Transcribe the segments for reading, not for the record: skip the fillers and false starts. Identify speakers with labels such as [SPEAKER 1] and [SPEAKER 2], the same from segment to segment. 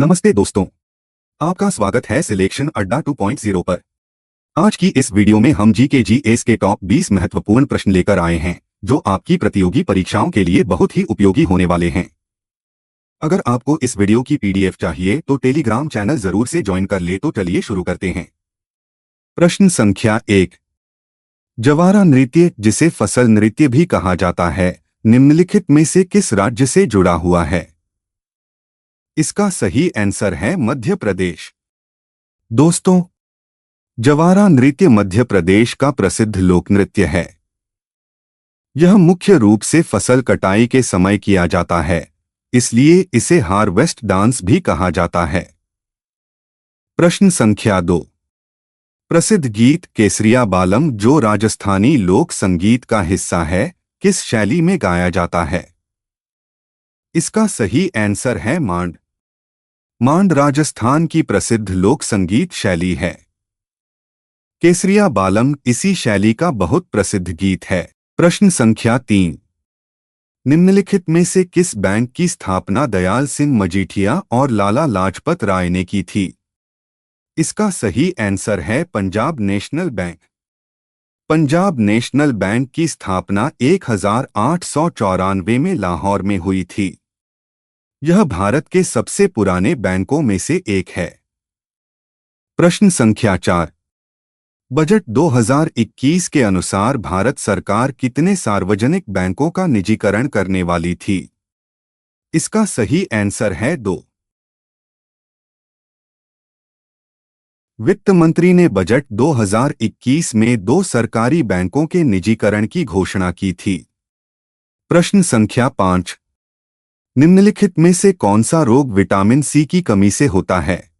[SPEAKER 1] नमस्ते दोस्तों, आपका स्वागत है सिलेक्शन अड्डा 2.0 पर। आज की इस वीडियो में हम जीके के टॉप 20 महत्वपूर्ण प्रश्न लेकर आए हैं जो आपकी प्रतियोगी परीक्षाओं के लिए बहुत ही उपयोगी होने वाले हैं। अगर आपको इस वीडियो की पीडीएफ चाहिए तो टेलीग्राम चैनल जरूर से ज्वाइन कर ले। तो चलिए शुरू करते हैं। प्रश्न संख्या 1। जवारा नृत्य, जिसे फसल नृत्य भी कहा जाता है, निम्नलिखित में से किस राज्य से जुड़ा हुआ है? इसका सही आंसर है मध्य प्रदेश। दोस्तों, जवारा नृत्य मध्य प्रदेश का प्रसिद्ध लोक नृत्य है। यह मुख्य रूप से फसल कटाई के समय किया जाता है, इसलिए इसे हार्वेस्ट डांस भी कहा जाता है। प्रश्न संख्या 2। प्रसिद्ध गीत केसरिया बालम, जो राजस्थानी लोक संगीत का हिस्सा है, किस शैली में गाया जाता है? इसका सही आंसर है मांड। मांड राजस्थान की प्रसिद्ध लोक संगीत शैली है। केसरिया बालम इसी शैली का बहुत प्रसिद्ध गीत है। प्रश्न संख्या 3। निम्नलिखित में से किस बैंक की स्थापना दयाल सिंह मजीठिया और लाला लाजपत राय ने की थी? इसका सही आंसर है Punjab national bank. Punjab national bank की स्थापना 1894 में लाहौर में हुई थी। यह भारत के सबसे पुराने बैंकों में से एक है। प्रश्न संख्या 4। बजट 2021 के अनुसार भारत सरकार कितने सार्वजनिक बैंकों का निजीकरण करने वाली थी? इसका सही आंसर है 2। वित्त मंत्री ने बजट 2021 में 2 सरकारी बैंकों के निजीकरण की घोषणा की थी। प्रश्न संख्या 5। निम्नलिखित में से कौन सा रोग विटामिन सी की कमी से होता है?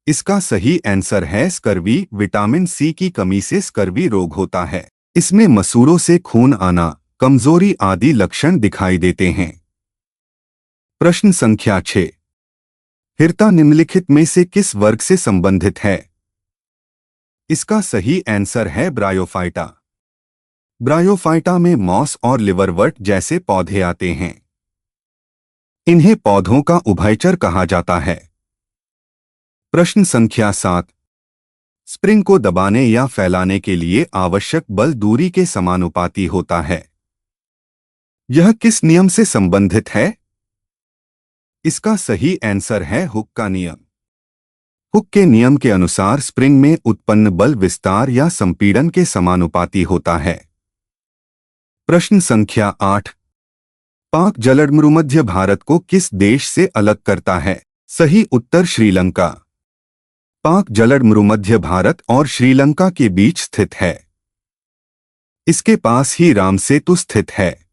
[SPEAKER 1] इसका सही आंसर है स्कर्वी। विटामिन सी की कमी से स्कर्वी रोग होता है। इसमें मसूड़ों से खून आना, कमजोरी आदि लक्षण दिखाई देते हैं। प्रश्न संख्या 6। हिरता निम्नलिखित में से किस वर्ग से संबंधित है? इसका सही आंसर है ब्रायोफाइटा। ब्रायोफाइटा में मॉस और लिवरवर्ट जैसे पौधे आते हैं। इन्हें पौधों का उभयचर कहा जाता है। प्रश्न संख्या 7। स्प्रिंग को दबाने या फैलाने के लिए आवश्यक बल दूरी के समानुपाती होता है। यह किस नियम से संबंधित है? इसका सही आंसर है हुक का नियम। हुक के नियम के अनुसार स्प्रिंग में उत्पन्न बल विस्तार या संपीड़न के समानुपाती होता है। प्रश्न संख्या 8। पाक जलमरूमध्य भारत को किस देश से अलग करता है? सही उत्तर श्रीलंका। पाक जलमरूमध्य भारत और श्रीलंका के बीच स्थित है। इसके पास ही राम सेतु स्थित है।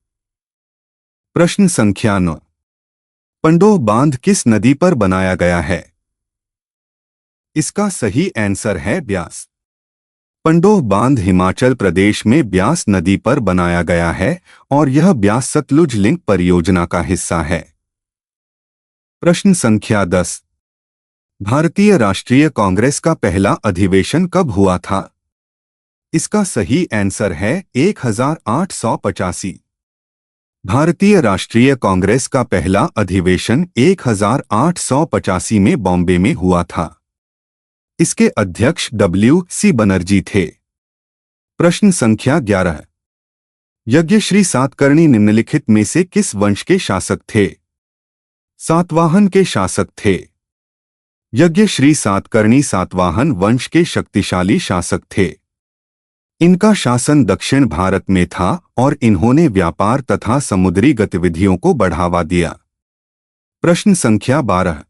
[SPEAKER 1] प्रश्न संख्या 9। पंडोह बांध किस नदी पर बनाया गया है? इसका सही आंसर है ब्यास। पंडोह बांध हिमाचल प्रदेश में ब्यास नदी पर बनाया गया है और यह ब्यास सतलुज लिंक परियोजना का हिस्सा है। प्रश्न संख्या 10। भारतीय राष्ट्रीय कांग्रेस का पहला अधिवेशन कब हुआ था? इसका सही आंसर है 1885। भारतीय राष्ट्रीय कांग्रेस का पहला अधिवेशन 1885 में बॉम्बे में हुआ था। इसके अध्यक्ष W.C. बनर्जी थे। प्रश्न संख्या 11। यज्ञश्री सातकर्णी निम्नलिखित में से किस वंश के शासक थे? सातवाहन के शासक थे। यज्ञश्री सातकर्णी सातवाहन वंश के शक्तिशाली शासक थे। इनका शासन दक्षिण भारत में था और इन्होंने व्यापार तथा समुद्री गतिविधियों को बढ़ावा दिया। प्रश्न संख्या 12।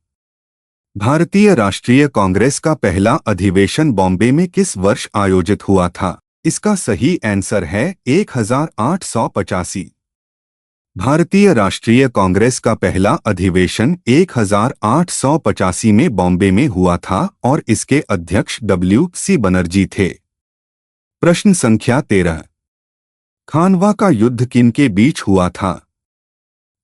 [SPEAKER 1] भारतीय राष्ट्रीय कांग्रेस का पहला अधिवेशन बॉम्बे में किस वर्ष आयोजित हुआ था? इसका सही आंसर है 1885। भारतीय राष्ट्रीय कांग्रेस का पहला अधिवेशन 1885 में बॉम्बे में हुआ था और इसके अध्यक्ष W.C. बनर्जी थे। प्रश्न संख्या 13। खानवा का युद्ध किनके बीच हुआ था?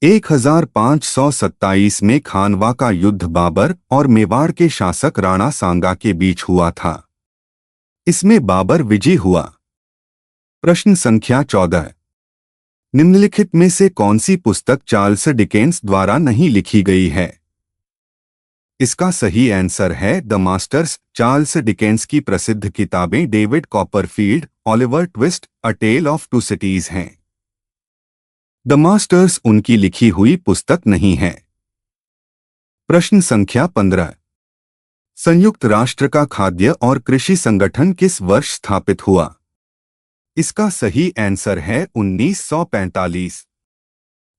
[SPEAKER 1] 1527 में खानवा का युद्ध बाबर और मेवाड़ के शासक राणा सांगा के बीच हुआ था। इसमें बाबर विजयी हुआ। प्रश्न संख्या 14। निम्नलिखित में से कौन सी पुस्तक चार्ल्स डिकेंस द्वारा नहीं लिखी गई है? इसका सही आंसर है द मास्टर्स। चार्ल्स डिकेंस की प्रसिद्ध किताबें David Copperfield, Oliver Twist, a Tale of Two Cities हैं। द मास्टर्स उनकी लिखी हुई पुस्तक नहीं है। प्रश्न संख्या 15। संयुक्त राष्ट्र का खाद्य और कृषि संगठन किस वर्ष स्थापित हुआ? इसका सही आंसर है 1945।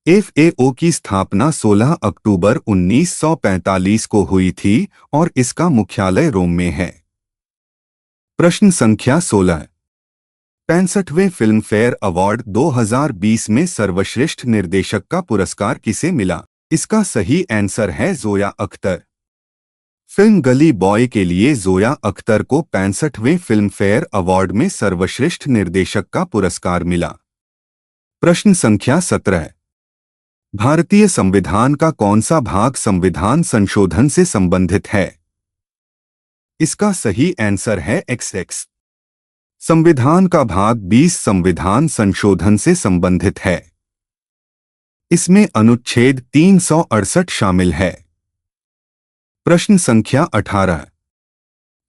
[SPEAKER 1] FAO की स्थापना 16 अक्टूबर 1945 को हुई थी और इसका मुख्यालय रोम में है। प्रश्न संख्या 16। 65वें फिल्म फेयर अवार्ड 2020 में सर्वश्रेष्ठ निर्देशक का पुरस्कार किसे मिला? इसका सही आंसर है जोया अख्तर। फिल्म गली बॉय के लिए जोया अख्तर को 65वें फिल्म फेयर अवार्ड में सर्वश्रेष्ठ निर्देशक का पुरस्कार मिला। प्रश्न संख्या 17। भारतीय संविधान का कौन सा भाग संविधान संशोधन से संबंधित है? इसका सही आंसर है XX। संविधान का भाग 20 संविधान संशोधन से संबंधित है। इसमें अनुच्छेद 368 शामिल है। प्रश्न संख्या 18।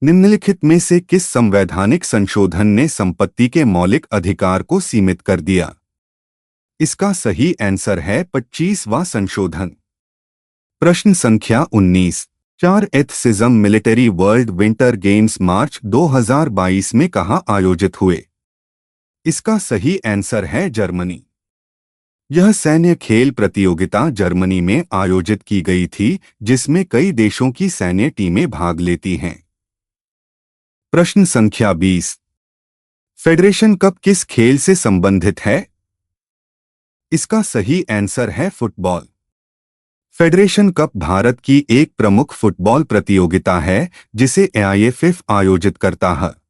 [SPEAKER 1] निम्नलिखित में से किस संवैधानिक संशोधन ने संपत्ति के मौलिक अधिकार को सीमित कर दिया? इसका सही आंसर है 25वां संशोधन। प्रश्न संख्या 19। 4 एथसिज्म मिलिट्री वर्ल्ड विंटर गेम्स मार्च 2022 में कहां आयोजित हुए? इसका सही आंसर है जर्मनी। यह सैन्य खेल प्रतियोगिता जर्मनी में आयोजित की गई थी, जिसमें कई देशों की सैन्य टीमें भाग लेती हैं। प्रश्न संख्या 20। फेडरेशन कप किस खेल से संबंधित है? इसका सही आंसर है फुटबॉल। फेडरेशन कप भारत की एक प्रमुख फुटबॉल प्रतियोगिता है जिसे AIFF आयोजित करता है।